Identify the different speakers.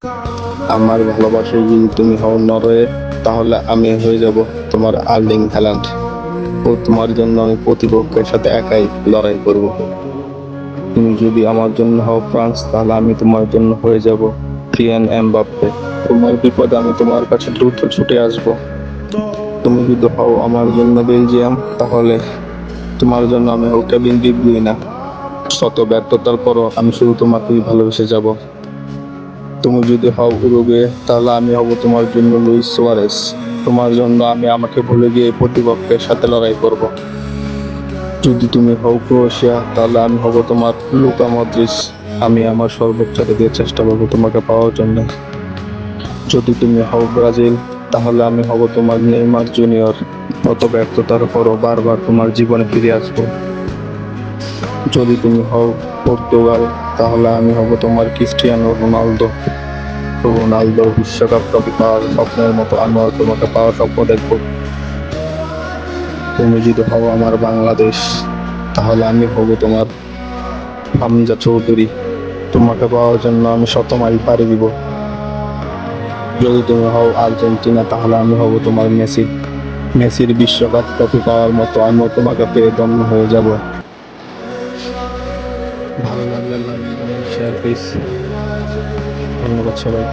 Speaker 1: আমার ভালোবাসায় যদি তুমি হও নরওয়ে, তাহলে আমি হয়ে যাব তোমার আর্লিং হ্যালান্ড ও তোমার জন্য আমি প্রতিপক্ষের সাথে একাই লড়াই করব। তুমি যদি আমার জন্য হও ফ্রান্স, তাহলে আমি তোমার জন্য হয়ে যাব কিলিয়ান এমবাপ্পে। তোমার বিপদে আমি তোমার কাছে দ্রুত ছুটে আসব। তুমি যদি হও আমার জন্য বেলজিয়াম, তাহলে তোমার জন্য আমি হব কেভিন ডি ব্রুইনা। শত ব্যর্থতার পরও আমি শুধু তোমাকেই ভালোবেসে যাব। তুমি যদি হও উরুগুয়ে, তাহলে আমি হব তোমার জন্য লুইস সুয়ারেস। তোমার জন্য আমি আমাকে ভুলে গিয়ে প্রতিপক্ষের সাথে লড়াই করব। যদি তুমি হও ক্রোয়েশিয়া, তাহলে আমি হব তোমার লুকা মদ্রিচ। আমি আমার সর্বোচ্চটা দিয়ে চেষ্টা করবো তোমাকে পাওয়ার জন্য। যদি তুমি হও ব্রাজিল, তাহলে আমি হব তোমার নেইমার জুনিয়র। কত ব্যর্থতার পরও বারবার তোমার জীবনে ফিরে আসবো। যদি তুমি হও পর্তুগাল, তাহলে আমি হব তোমার ক্রিস্টিয়ানো রোনালদো। রোনালদো বিশ্বকাপ ট্রফি পাওয়ার স্বপ্নের মতো আমিও তোমাকে পাওয়ার স্বপ্ন দেখবো। তুমি যদি হও আমার বাংলাদেশ, তাহলে আমি হব তোমার হামজা চৌধুরী। তোমাকে পাওয়ার জন্য আমি শত মাইল পাড়ি দিব। যদি তুমি হও আর্জেন্টিনা, তাহলে আমি হব তোমার মেসি। মেসির বিশ্বকাপ ট্রফি পাওয়ার মতো আমিও তোমাকে পেয়ে ধন্য হয়ে যাব। ভালো লাগলে লাইক কমেন্ট শেয়ার প্লিজ। ধন্যবাদ সবাই।